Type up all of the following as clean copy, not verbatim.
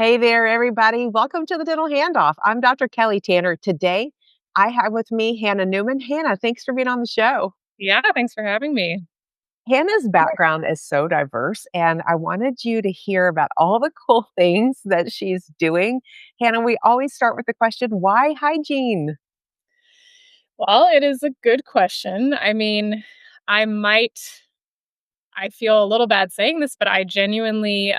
Hey there, everybody. Welcome to the Dental Handoff. I'm Dr. Kelly Tanner. Today, I have with me Hannah Neumann. Hannah, thanks for being on the show. Yeah, thanks for having me. Hannah's background is so diverse, and I wanted you to hear about all the cool things that she's doing. Hannah, we always start with the question, why hygiene? Well, it is a good question. I might I feel a little bad saying this, but I genuinely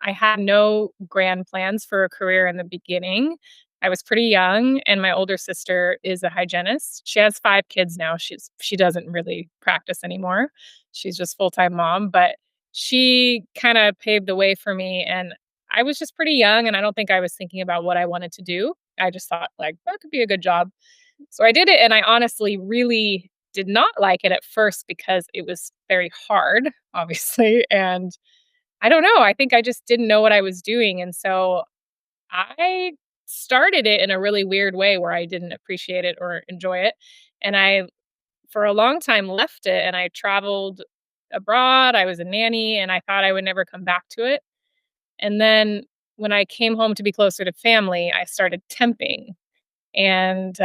I had no grand plans for a career in the beginning. I was pretty young and my older sister is a hygienist. She has 5 kids now. She doesn't really practice anymore. She's just full-time mom, but she kind of paved the way for me and I was just pretty young and I don't think I was thinking about what I wanted to do. I just thought like that could be a good job. So I did it and I honestly really did not like it at first because it was very hard, obviously, and I don't know, I think I just didn't know what I was doing, and so I started it in a really weird way where I didn't appreciate it or enjoy it, and I, for a long time, left it, and I traveled abroad, I was a nanny, and I thought I would never come back to it, and then when I came home to be closer to family, I started temping, and,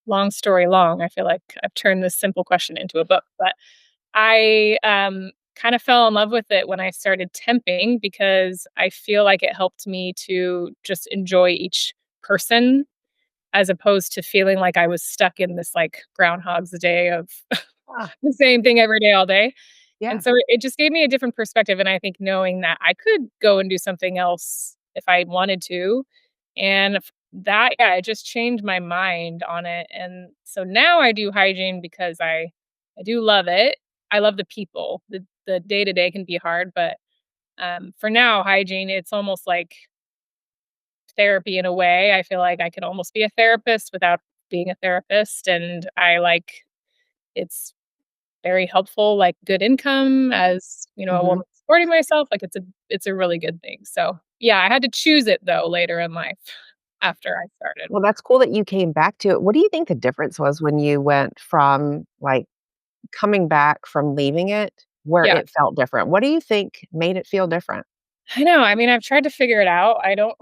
long story long, I feel like I've turned this simple question into a book, but I, kind of fell in love with it when I started temping because I feel like it helped me to just enjoy each person as opposed to feeling like I was stuck in this, like, Groundhog's Day of Ah, the same thing every day all day, and yeah. so it just gave me a different perspective, and I think knowing that I could go and do something else if I wanted to, and that yeah, it just changed my mind on it, and so now I do hygiene because I do love it. I love the people. The day-to-day can be hard, but, for now, hygiene, it's almost like therapy in a way. I feel like I could almost be a therapist without being a therapist, and I like it's very helpful, like, good income as, a Mhm. woman supporting myself, like, it's a really good thing, so, yeah, I had to choose it, though, later in life after I started. Well, that's cool that you came back to it. What do you think the difference was when you went from like coming back from leaving it where Yeah, it felt different? What do you think made it feel different? I know, I've tried to figure it out, I don't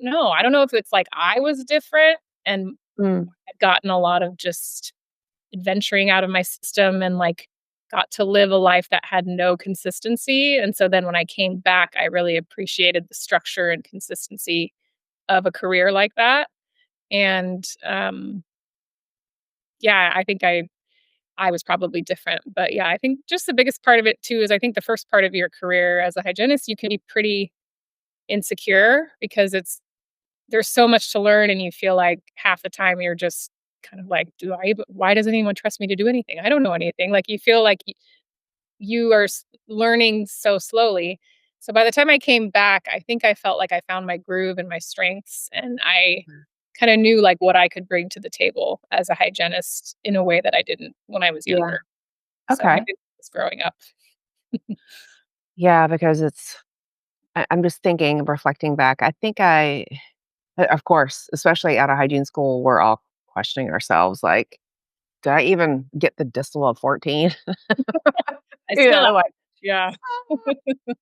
know, I don't know if it's like I was different and Mm. had gotten a lot of just adventuring out of my system and, like, got to live a life that had no consistency, and so then when I came back, I really appreciated the structure and consistency of a career like that, and, yeah, I think I was probably different, but, yeah, I think just the biggest part of it too is I think the first part of your career as a hygienist, you can be pretty insecure because there's so much to learn and you feel like half the time you're just kind of like, "Do I even why doesn't anyone trust me to do anything? I don't know anything." Like, you feel like you are learning so slowly. So by the time I came back, I think I felt like I found my groove and my strengths, and I kind of knew like what I could bring to the table as a hygienist in a way that I didn't when I was Yeah. younger. So I Okay. did this growing up. Yeah, because I'm just thinking, reflecting back. I think of course, especially at a hygiene school, we're all questioning ourselves, like, did I even get the distal of 14? I You still know, like, yeah.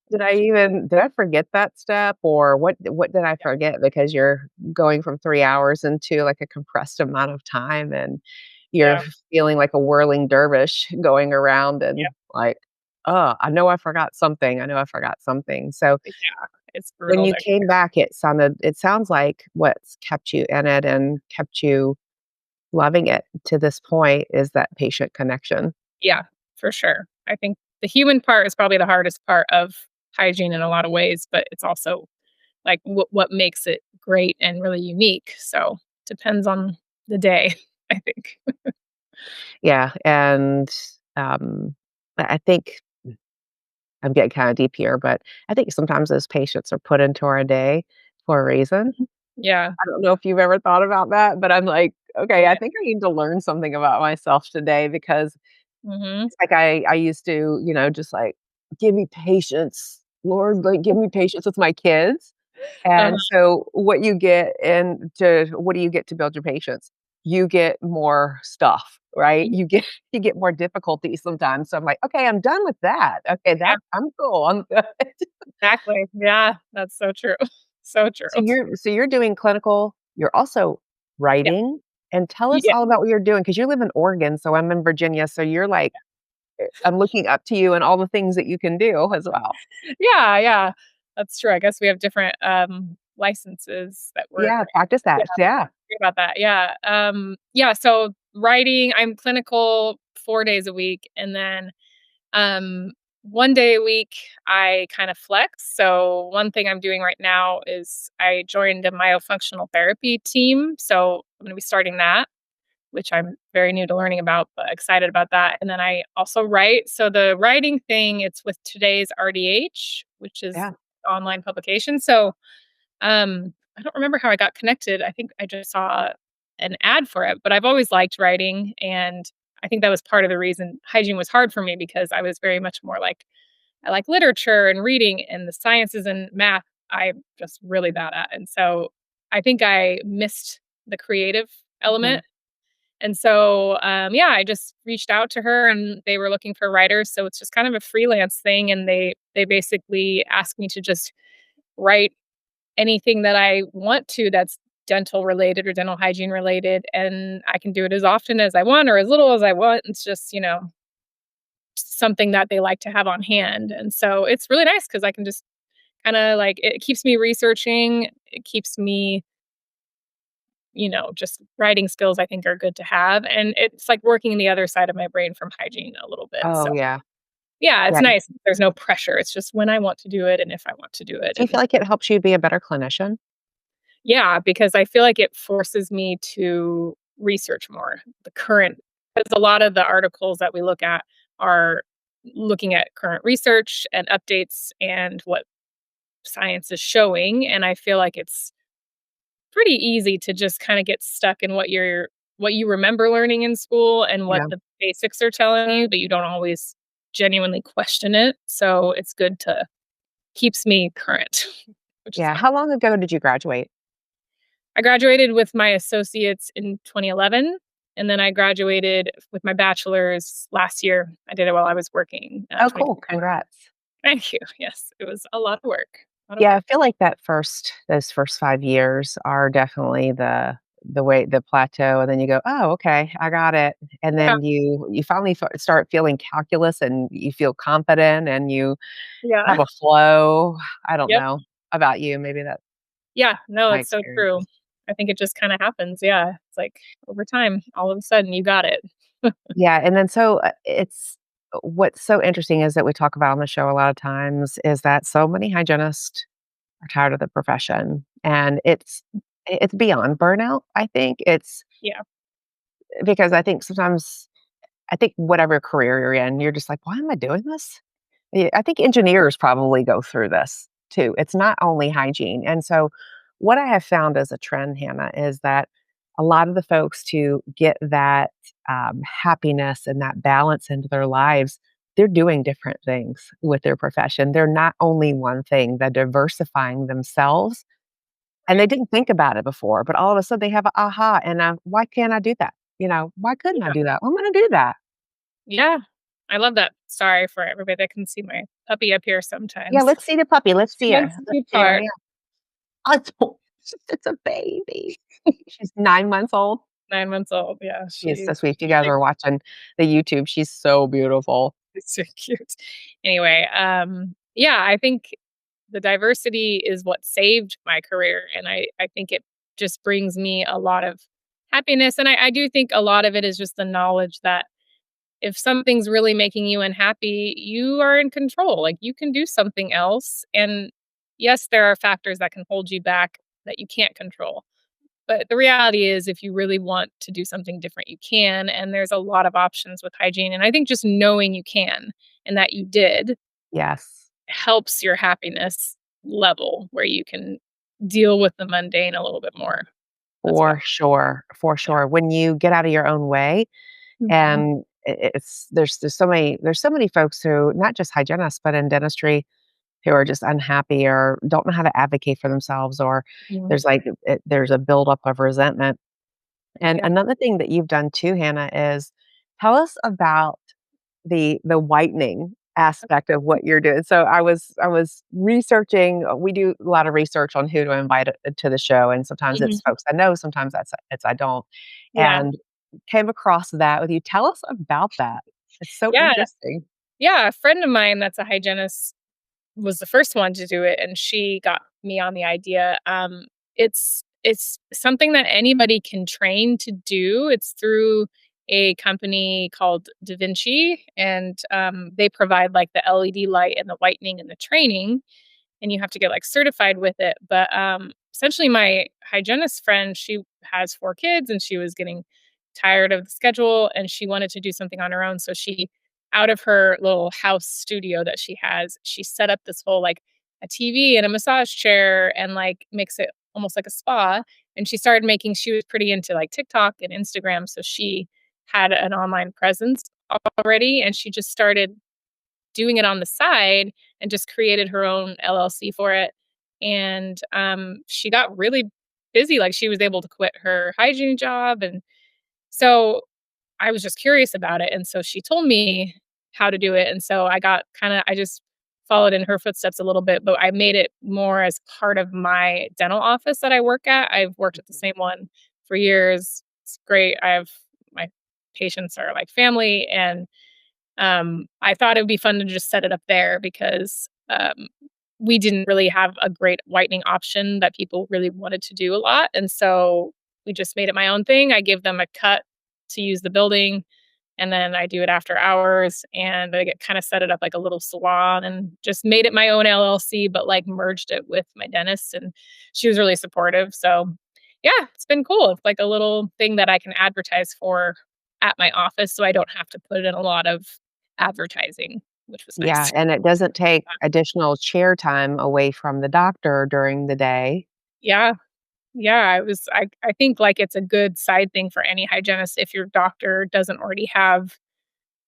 did I forget that step or what did I forget? Because you're going from 3 hours into, like, a compressed amount of time, and you're Yeah. feeling like a whirling dervish going around Yeah. and like, "Oh, I know I forgot something. I know I forgot something." So, Yeah. It's when brutal you there. came back, it sounds like what's kept you in it and kept you loving it to this point is that patient connection. Yeah, for sure. I think the human part is probably the hardest part of hygiene in a lot of ways, but it's also like what makes it great and really unique. So depends on the day, I think. Yeah, and, um, I think I'm getting kinda deep here, but I think sometimes those patients are put into our day for a reason. Yeah. I don't know if you've ever thought about that, but I'm like, "Okay, I Yeah. think I need to learn something about myself today," because Mhm. it's like I used to, just like, "Give me patience, Lord, like, give me patience with my kids." Uh-huh. And so what do you get to build your patience? You get more stuff. right? You get more difficulty sometimes. So I'm like, okay, I'm done with that. Okay, Yeah, that I'm cool. I'm good. exactly. Yeah, that's so true. So true. So you're doing clinical. You're also Yeah, writing. And tell us yeah, all about what you're doing because you live in Oregon. So I'm in Virginia. So you're like, I'm looking up to you and all the things that you can do as well. yeah, yeah. That's true. I guess we have different, licenses that we're Yeah, practice yeah, that. Yeah. think about that. Yeah. Yeah, so writing, I'm clinical 4 days a week, and then, um, 1 day a week, I kind of flex. So one thing I'm doing right now is I joined a myofunctional therapy team, so I'm gonna be starting that, which I'm very new to learning about, but excited about that. And then I also write. So the writing thing, it's with today's RDH, which is Yeah. online publication. So I don't remember how I got connected. I think I just saw an ad for it, but I've always liked writing, and I think that was part of the reason hygiene was hard for me because I was very much more like I like literature and reading, and the sciences and math I'm just really bad at. And so I think I missed the creative Mhm. element, and so, yeah, I just reached out to her and they were looking for writers. So it's just kind of a freelance thing. And they basically asked me to just write anything that I want to that's dental related or dental hygiene related. And I can do it as often as I want or as little as I want. It's just, something that they like to have on hand. And so it's really nice because I can just kind of like it keeps me researching. It keeps me just writing skills I think are good to have, and it's like working the other side of my brain from hygiene a little bit, so Oh, yeah. yeah, it's Yeah. nice. There's no pressure, it's just when I want to do it and if I want to do it, Do you and feel like it helps you be a better clinician? yeah, because I feel like it forces me to research more, the current because a lot of the articles that we look at are looking at current research and updates and what science is showing, and I feel like it's pretty easy to just kinda get stuck in what you remember learning in school and what Yeah. the basics are telling you, but you don't always genuinely question it, so it's good to keeps me current, which is Yeah. fun. How long ago did you graduate? I graduated with my associates in 2011, and then I graduated with my bachelor's last year. I did it while I was working, Oh, cool. 2021. Congrats. Thank you. Yes, it was a lot of work. A lot of Yeah, work. I feel like those first 5 years are definitely the plateau, and then you go, "Oh, okay, I got it." And Yeah, then you finally start feeling calculus, and you feel confident, and you yeah. have a flow. I don't Yep. know about you, maybe that's Yeah, no, my it's so true. experience. I think it just kinda happens, yeah. It's like over time, all of a sudden you got it. Yeah, and then it's what's so interesting is that we talk about on the show a lot of times is that so many hygienists are tired of the profession, and it's beyond burnout, I think. It's Yeah, because I think whatever career you're in, you're just like, "Why am I doing this?" I think engineers probably go through this too. It's not only hygiene. And so, what I have found as a trend, Hannah, is that a lot of the folks to get that happiness and that balance into their lives, they're doing different things with their profession. They're not only one thing, they're diversifying themselves. And they right. didn't think about it before, but all of a sudden they have a aha, and why can't I do that? Why couldn't I Yeah. do that? I'm going to do that. Yeah, I love that. Sorry for everybody that can see my puppy up here Yeah, sometimes. let's see the puppy. Let's see her. That's the Let's cute see her. part. Yeah. Oh, it's a baby. She's 9 months old. 9 months old, yeah, She is so she's sweet. If you guys big. are watching the YouTube, she's so beautiful. It's so cute. Anyway, yeah, I think the diversity is what saved my career, and I think it just brings me a lot of happiness, and I do think a lot of it is just the knowledge that if something's really making you unhappy, you are in control. Like you can do something else. And yes, there are factors that can hold you back that you can't control. But the reality is, if you really want to do something different, you can. And there's a lot of options with hygiene. And I think just knowing you can and that you did Yes. helps your happiness level where you can deal with the mundane a little bit more as well. For sure, for Yeah. sure. When you get out of your own way Mhm. and it's there's so many folks who not just hygienists, but in dentistry who are just unhappy or don't know how to advocate for themselves or Mhm. there's a buildup of resentment. And Yeah. another thing that you've done too, Hannah, is Tell us about the whitening aspect of what you're doing. So I was researching. We do a lot of research on who to invite to the show, and sometimes it's Mhm. folks I know, sometimes it's I don't, Yeah. and came across that with you. Tell us about that. It's so Yeah. interesting. Yeah, a friend of mine that's a hygienist was the first one to do it, and she got me on the idea. It's something that anybody can train to do. It's through a company called Da Vinci, and they provide like the LED light and the whitening and the training, and you have to get like certified with it. But essentially, my hygienist friend, she has 4 kids, and she was getting tired of the schedule, and she wanted to do something on her own. So she, out of her little house studio that she has, she set up this whole like a TV and a massage chair, and like makes it almost like a spa. And she started making. She was pretty into like TikTok and Instagram, so she had an online presence already, and she just started doing it on the side and just created her own LLC for it. And she got really busy. Like she was able to quit her hygiene job. And so I was just curious about it. And so she told me how to do it. And so I just followed in her footsteps a little bit, but I made it more as part of my dental office that I work at. I've worked at the same one for years. It's great. My patients are like family, and I thought it would be fun to just set it up there because, we didn't really have a great whitening option that people really wanted to do a lot, and so we just made it my own thing. I give them a cut to use the building, and then I do it after hours, and I get kinda set it up like a little salon and just made it my own LLC, but, like, merged it with my dentist, and she was really supportive, so, yeah, it's been cool. It's like a little thing that I can advertise for at my office, so I don't have to put in a lot of advertising, which was Yeah, nice. and it doesn't take additional chair time away from the doctor during the day. Yeah, yeah, I think, like, it's a good side thing for any hygienist if your doctor doesn't already have,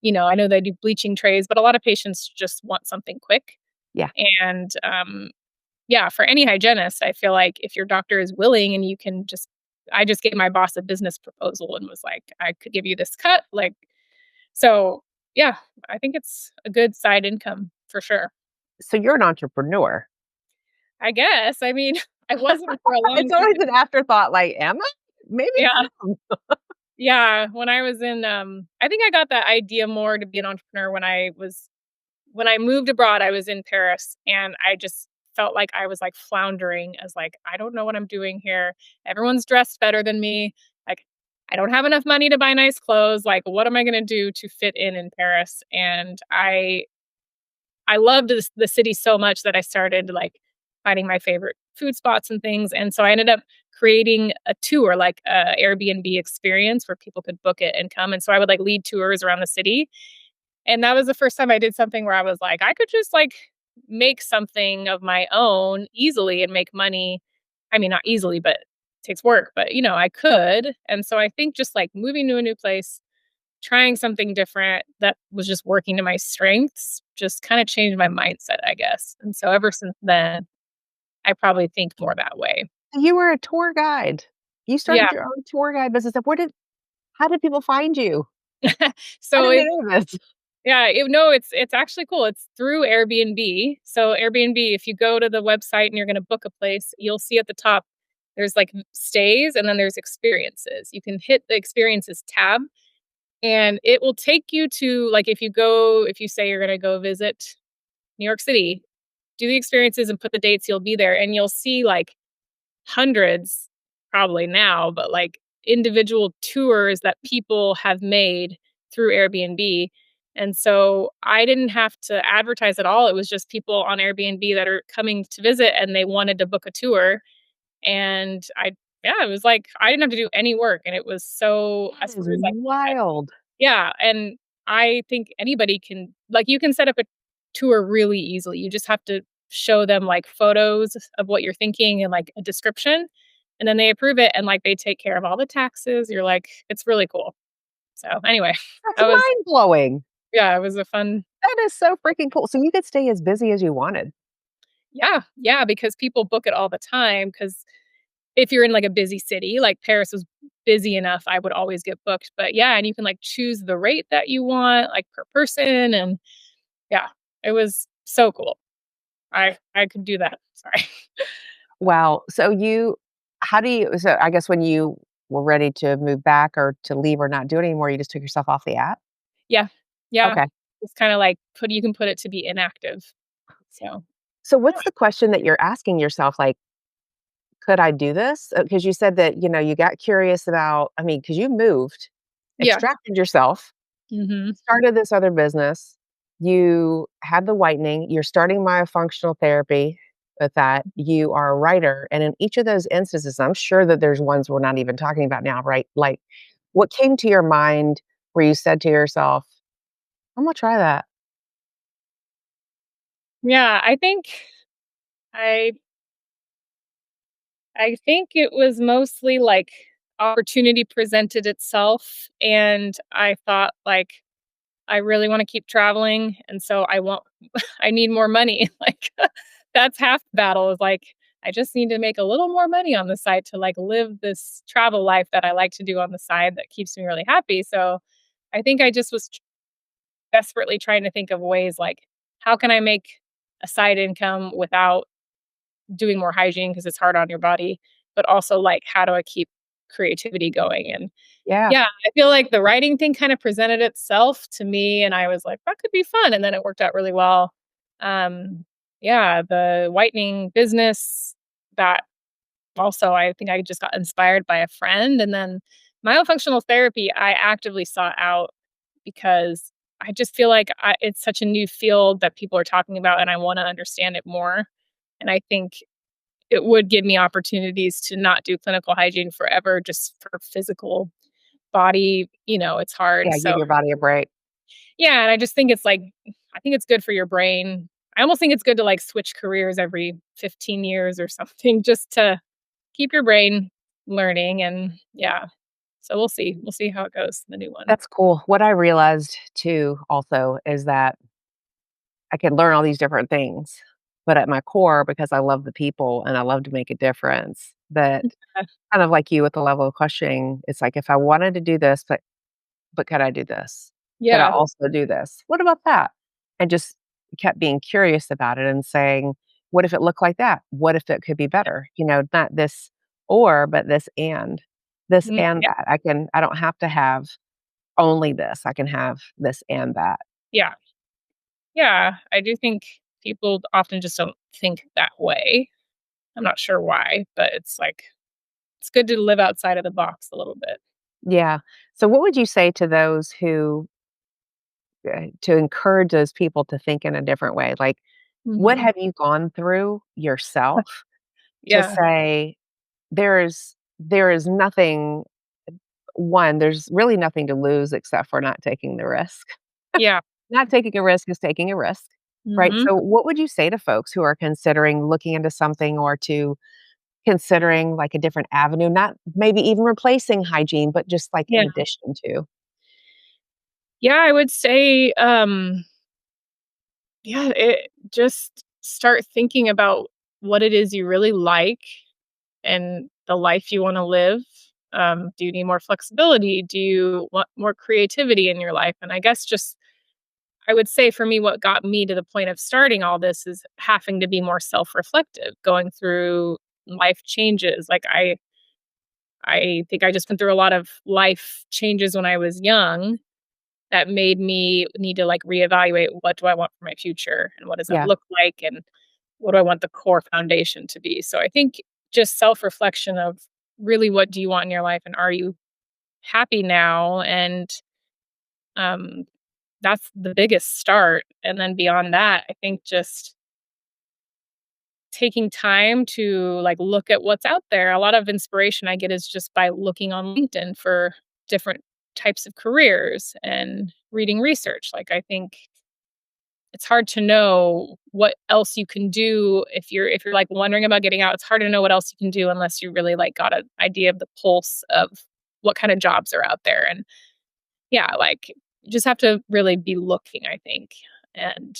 I know they do bleaching trays, but a lot of patients just want something quick, Yeah. and, yeah, for any hygienist, I feel like if your doctor is willing and you can just I just gave my boss a business proposal and was like, "I could give you this cut," like, so, yeah, I think it's a good side income for sure. So you're an entrepreneur. I guess, I mean, I wasn't for a long It's always time. an afterthought, like, "Am I? Maybe Yeah, I am." yeah, when I was in, I think I got that idea more to be an entrepreneur when I moved abroad. I was in Paris, and I just felt like I was, like, floundering as, like, "I don't know what I'm doing here. Everyone's dressed better than me. Like, I don't have enough money to buy nice clothes. Like, what am I gonna do to fit in Paris?" And I loved the city so much that I started, like, finding my favorite food spots and things, and so I ended up creating a tour, like a Airbnb experience where people could book it and come, and so I would, like, lead tours around the city, and that was the first time I did something where I was like, "I could just, like, make something of my own easily and make money." I mean, not easily, but it takes work, but, I could, and so I think just, like, moving to a new place, trying something different that was just working to my strengths just kinda changed my mindset, I guess, and so ever since then, I probably think more that way. You were a tour guide. You Yeah. started your own tour guide business. And how did people find you? I So didn't it know this. yeah, no, it's actually cool. It's through Airbnb. So Airbnb, if you go to the website and you're gonna book a place, you'll see at the top, there's, like, stays and then there's experiences. You can hit the experiences tab, and it will take you to, like, if you say you're gonna go visit New York City, do the experiences and put the dates you'll be there, and you'll see, like, hundreds probably now, but, like, individual tours that people have made through Airbnb, and so I didn't have to advertise at all. It was just people on Airbnb that are coming to visit, and they wanted to book a tour, and yeah, it was like I didn't have to do any work, and it was so That as is far as, like, wild. yeah, and I think anybody can, like, you can set up a tour really easily. You just have to show them, like, photos of what you're thinking and, like, a description, and then they approve it, and, like, they take care of all the taxes. You're like, it's really cool. So, anyway, That's that was mind-blowing. yeah, it was a fun. That is so freaking cool. So you could stay as busy as you wanted. Yeah, yeah, because people book it all the time. Because if you're in, like, a busy city, like, Paris was busy enough, I would always get booked, but yeah, and you can, like, choose the rate that you want, like, per person, and yeah, it was so cool. I could do that. Sorry. Wow. How do you, so I guess when you were ready to move back or to leave or not do it anymore, you just took yourself off the app? Yeah. Yeah. Okay. It's kinda like you can put it to be inactive. So, So yeah. what's the question that you're asking yourself? Like, could I do this? Because you said that, you got curious about, I mean, because you moved, Yeah. extracted yourself, Mhm. started this other business, you had the whitening, you're starting myofunctional therapy with that, you are a writer, and in each of those instances, I'm sure that there's ones we're not even talking about now, right? Like, what came to your mind where you said to yourself, "I'm gonna try that." Yeah, I I think it was mostly, like, opportunity presented itself, and I thought, like, I really wanna keep traveling, and so I want I need more money, like, that's half the battle is, like, I just need to make a little more money on the side to, like, live this travel life that I like to do on the side that keeps me really happy, so I think I just was desperately trying to think of ways, like, how can I make a side income without doing more hygiene because it's hard on your body, but also, like, how do I keep creativity going? And Yeah, yeah, I feel like the writing thing kind of presented itself to me, and I was like, "That could be fun," and then it worked out really well. Um, yeah, the whitening business, that also, I think I just got inspired by a friend, and then myofunctional therapy, I actively sought out because I just feel like it's such a new field that people are talking about, and I wanna understand it more, and I think it would give me opportunities to not do clinical hygiene forever just for physical body, it's hard, yeah, so give your body a break. yeah, and I just think it's, like I think it's good for your brain. I almost think it's good to, like, switch careers every 15 years or something just to keep your brain learning, and yeah, so we'll see how it goes, the new one. That's cool. What I realized too also is that I can learn all these different things, but at my core, because I love the people and I love to make a difference, that kind of like you with the level of questioning, it's like if I wanted to do this, but could I do this? Could I Yeah, also do this? What about that? And just kept being curious about it and saying, what if it looked like that? What if it could be better? Not this or, but this and yeah, that. I don't have to have only this. I can have this and that. yeah, yeah, I do think people often just don't think that way. I'm not sure why, but it's like it's good to live outside of the box a little bit. Yeah. So what would you say to those who to encourage those people to think in a different way? Like, what Mhm. have you gone through yourself to Yeah, say there is nothing one, there's really nothing to lose except for not taking the risk. yeah, Not taking a risk is taking a risk, right? mhm, So what would you say to folks who are considering looking into something or to considering like a different avenue, not maybe even replacing hygiene, but just like yeah. in addition to? Yeah, I would say, yeah, just start thinking about what it is you really like and the life you wanna live. Do you need more flexibility? Do you want more creativity in your life? And I guess just I would say for me, what got me to the point of starting all this is having to be more self-reflective, going through life changes. Like, I think I just went through a lot of life changes when I was young that made me need to, like, reevaluate what do I want for my future and what does that Yeah. look like and what do I want the core foundation to be. So I think just self-reflection of really what do you want in your life and are you happy now? And um, that's the biggest start. And then beyond that, I think just taking time to, like, look at what's out there. A lot of inspiration I get is just by looking on LinkedIn for different types of careers and reading research. Like, I think it's hard to know what else you can do if you're, like, wondering about getting out, it's hard to know what else you can do unless you really, like, got an idea of the pulse of what kind of jobs are out there, and yeah, like, you just have to really be looking, I think, and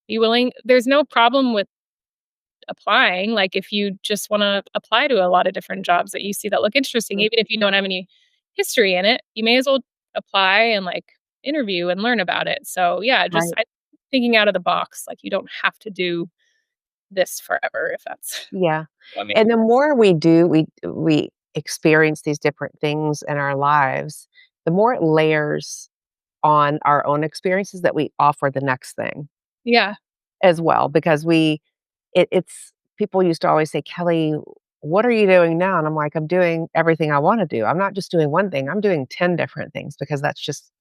be willing there's no problem with applying, like, if you just wanna apply to a lot of different jobs that you see that look interesting, Mm, even if you don't have any history in it, you may as well apply and, like, interview and learn about it. So, yeah, just right. thinking out of the box, like, you don't have to do this forever if that's Yeah. what I mean. And the more we do, we experience these different things in our lives, the more it layers on our own experiences that we offer the next thing Yeah, as well, because it's people used to always say, "Kelly, what are you doing now?" And I'm like, "I'm doing everything I wanna do. I'm not just doing one thing, I'm doing 10 different things because that's just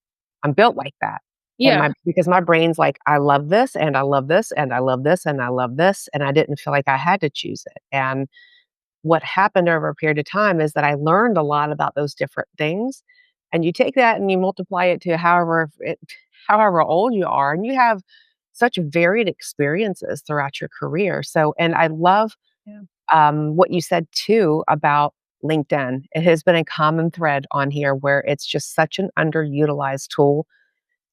I'm built like that." And yeah, my brain's like, "I love this, and I love this, and I love this, and I love this," and I didn't feel like I had to choose it. And what happened over a period of time is that I learned a lot about those different things, and you take that and you multiply it to however old you are, and you have such varied experiences throughout your career. So and I love, yeah. what you said too about LinkedIn. It has been a common thread on here where it's just such an underutilized tool,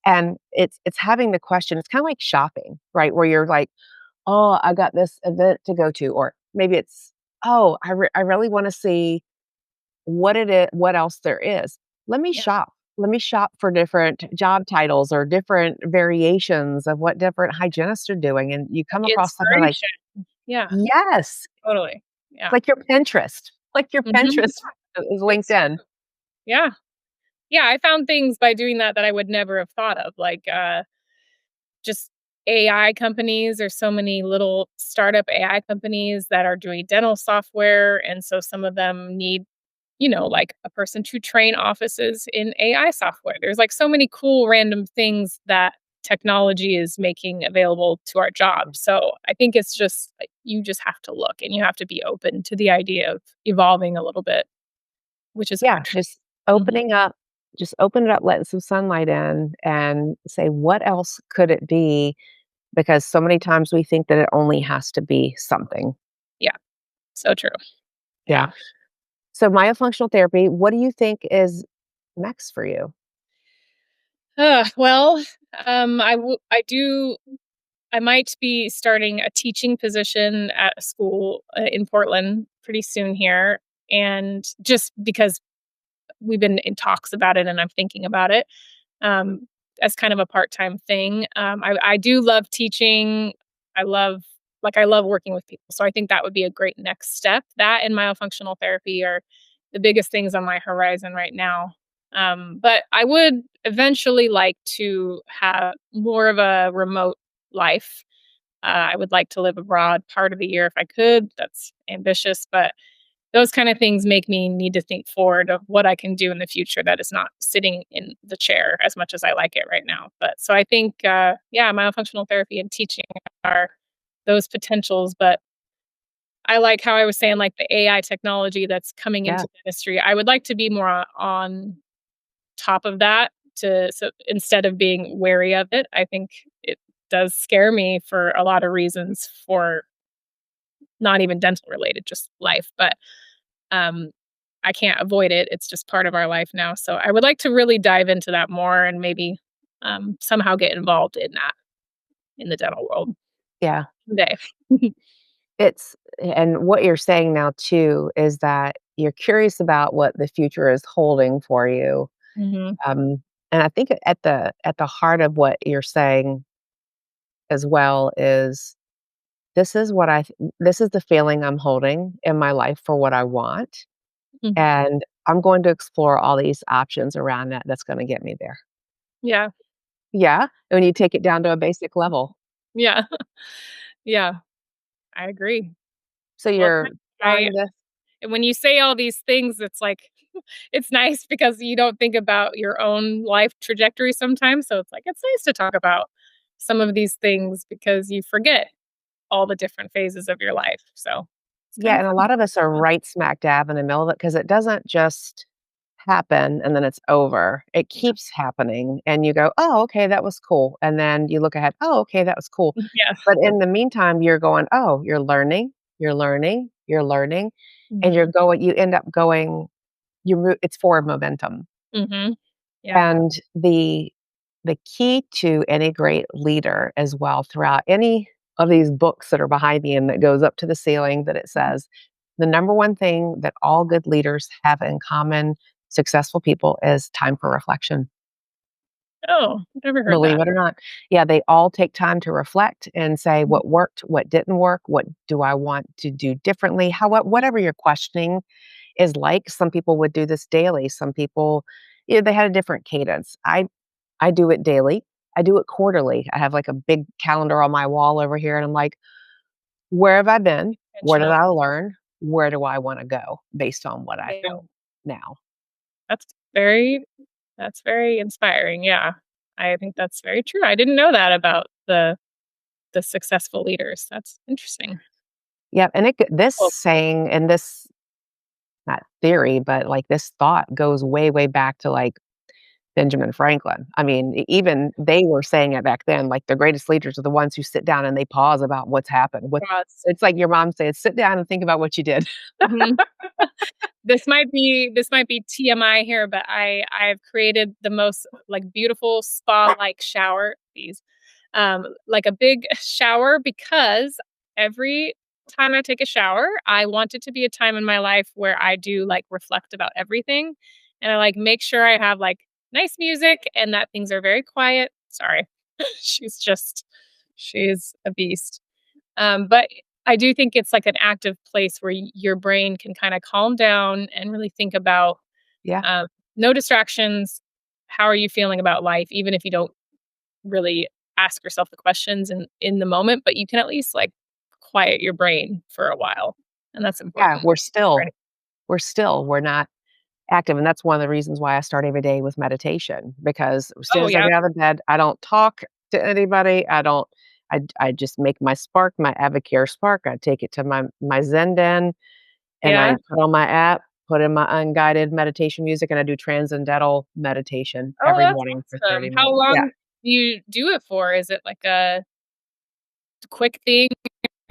and it's having the question it's kinda like shopping, right? Where you're like, "Oh, I got this event to go to," or maybe it's, "Oh, I really wanna see what else there is. Let me Yeah. shop. Let me shop for different job titles or different variations of what different hygienists are doing," and you come across something like Inspiration. Yeah, yes, totally. Yeah. like your Pinterest. Like your Mhm. Pinterest is It's LinkedIn. true. Yeah. Yeah, I found things by doing that that I would never have thought of, like, just AI companies. There's so many little startup AI companies that are doing dental software, and so some of them need, like, a person to train offices in AI software. There's, like, so many cool random things that technology is making available to our jobs. So, I think it's just, like, you just have to look, and you have to be open to the idea of evolving a little bit, which is Yeah, hard. just Mhm. opening up just open it up, letting some sunlight in, and say, "What else could it be?" Because so many times we think that it only has to be something. Yeah, so true. Yeah. Yeah. So myofunctional therapy, what do you think is next for you? Well, I might be starting a teaching position at a school, in Portland pretty soon here, and just because we've been in talks about it and I'm thinking about it, um, as kind of a part-time thing. I do love teaching. I love I love working with people, so I think that would be a great next step. That and myofunctional therapy are the biggest things on my horizon right now. But I would eventually like to have more of a remote life. I would like to live abroad part of the year if I could. That's ambitious, but those kind of things make me need to think forward of what I can do in the future that is not sitting in the chair as much as I like it right now. But so I think, yeah, myofunctional therapy and teaching are those potentials. But I like how I was saying, like the AI technology that's coming Yeah. into dentistry. I would like to be more on top of that so instead of being wary of it. I think it does scare me for a lot of reasons for not even dental related, just life. But um, I can't avoid it. It's just part of our life now. So I would like to really dive into that more and maybe somehow get involved in that in the dental world Yeah. someday. It's and what you're saying now too is that you're curious about what the future is holding for you. Hmm. Um, and I think at the heart of what you're saying as well is this is the feeling I'm holding in my life for what I want, Hmm. and I'm going to explore all these options around that that's gonna get me there. Yeah. Yeah, when you take it down to a basic level. Yeah. Yeah. I agree. So Well, you're I trying this and when you say all these things, it's like it's nice because you don't think about your own life trajectory sometimes. So it's like it's nice to talk about some of these things because you forget all the different phases of your life. So it's kind yeah, of and a fun. lot of us are right smack dab in the middle of it because it doesn't just happen and then it's over. It keeps happening and you go, "Oh, okay, that was cool." And then you look ahead, "Oh, okay, that was cool." Yeah. But in the meantime, you're going, "Oh, you're learning, you're learning, you're learning," and Mhm. you end up going it's forward momentum. Mhm. Yeah. And the key to any great leader as well throughout of these books that are behind me and that goes up to the ceiling that it says, "The number one thing that all good leaders have in common, successful people, is time for reflection." Oh, I've never heard Believe that. it or not. Yeah, they all take time to reflect and say Mhm. what worked, what didn't work, what do I want to do differently, how whatever you're questioning is like. Some people would do this daily, some people, they had a different cadence. I do it daily. I do it quarterly. I have, like, a big calendar on my wall over here, and I'm like, "Where have I been? What did Intentional. I learn? Where do I wanna go based on what I Yeah. know now?" That's very that's very inspiring, yeah. I think that's very true. I didn't know that about the successful leaders. That's interesting. Yeah, and this Cool. saying and this, not theory, but, like, this thought goes way, way back to, like, Benjamin Franklin. I mean, even they were saying it back then, like, the greatest leaders are the ones who sit down and they pause about what's happened. Yes. It's like your mom said, "Sit down and think about what you did." Mhm. This might be TMI here, but I've created the most, like, beautiful spa-like shower, these, like a big shower because every time I take a shower, I want it to be a time in my life where I do, like, reflect about everything, and I, like, make sure I have, like, nice music and that things are very quiet. Sorry. She's just she's a beast. But I do think it's like an active place where your brain can kind of calm down and really think about Yeah. um, no distractions. How are you feeling about life? Even if you don't really ask yourself the questions in the moment, but you can at least like quiet your brain for a while, and that's Yeah, important. Right. we're not active, and that's one of the reasons why I start every day with meditation, because as soon Oh as I yeah, get out of bed, I don't talk to anybody, I just make my spark, my Avocare spark, I take it to my Zen den, and I yeah. put on my app, put in my unguided meditation music, and I do transcendental meditation Oh, every that's morning for awesome. 30 How minutes. Yeah. long do you do it for? Is it like a quick thing,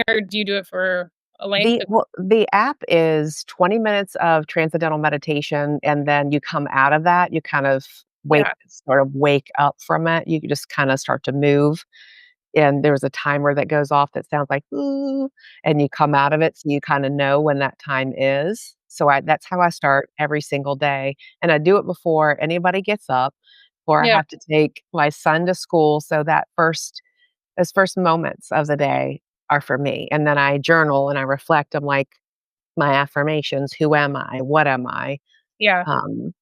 or do you do it for a length of? The app is 20 minutes of transcendental meditation, and then you come out of that, you kind of Yeah, wake up from it, you just kinda start to move, and there's a timer that goes off that sounds like, "Ooh," and you come out of it, so you kinda know when that time is. So that's how I start every single day, and I do it before anybody gets up, or I yeah, have to take my son to school, so those first moments of the day are for me, and then I journal and I reflect on, like, my affirmations, "Who am I? What am I?" yeah. Um,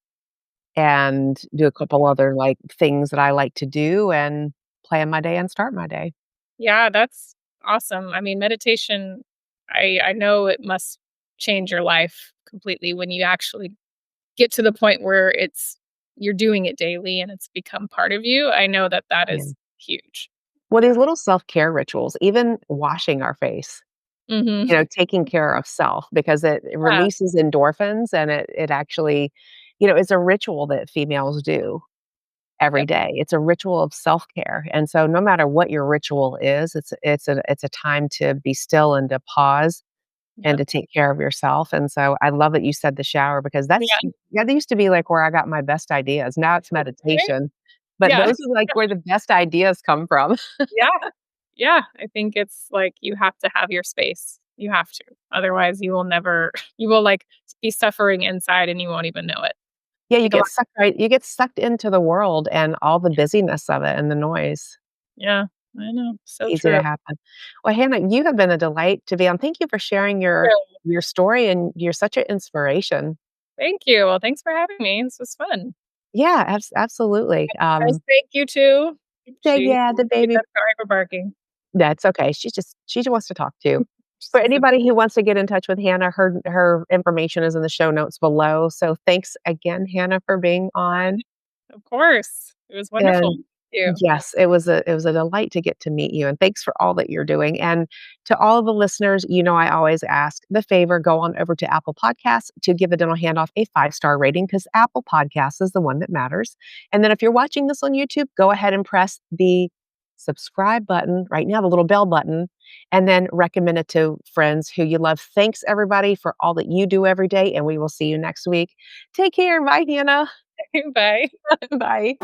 and do a couple other, like, things that I like to do and plan my day and start my day. Yeah, that's awesome. I mean, meditation, I know it must change your life completely when you actually get to the point where you're doing it daily and it's become part of you. I know that that Yeah. is huge. Well, these little self-care rituals, even washing our face, Mhm. taking care of self because it Yeah, releases endorphins and it actually, it's a ritual that females do every yep, day. It's a ritual of self-care, and so no matter what your ritual is, it's a time to be still and to pause and yep. to take care of yourself, and so I love that you said the shower because Yeah, that used to be, like, where I got my best ideas. Now it's right? meditation, but Yeah. those are, like, where the best ideas come from. Yeah, yeah. I think it's like you have to have your space. You have to. Otherwise, you will never you will, like, be suffering inside and you won't even know it. Yeah, Think a lot. you get sucked into the world and all the busyness of it and the noise. Yeah, I know. So Easy to true. happen. Well, Hannah, you have been a delight to be on. Thank you for sharing your story, and you're such an inspiration. Thank you. Well, thanks for having me. This was fun. Yeah, absolutely. Guys, thank you too. Yeah, the baby. I'm sorry for barking. That's okay. She just wants to talk too. For She's a anybody who wants to get in touch with Hannah, her information is in the show notes below. So thanks again, Hannah, for being on. Of course. It was wonderful. And Thank you. yes, it was a delight to get to meet you, and thanks for all that you're doing. And to all of the listeners, I always ask the favor, go on over to Apple Podcasts to give the Dental Handoff a 5-star rating because Apple Podcasts is the one that matters. And then if you're watching this on YouTube, go ahead and press the subscribe button right now, the little bell button, and then recommend it to friends who you love. Thanks everybody for all that you do every day, and we will see you next week. Take care. Bye, Hannah. Bye. Bye.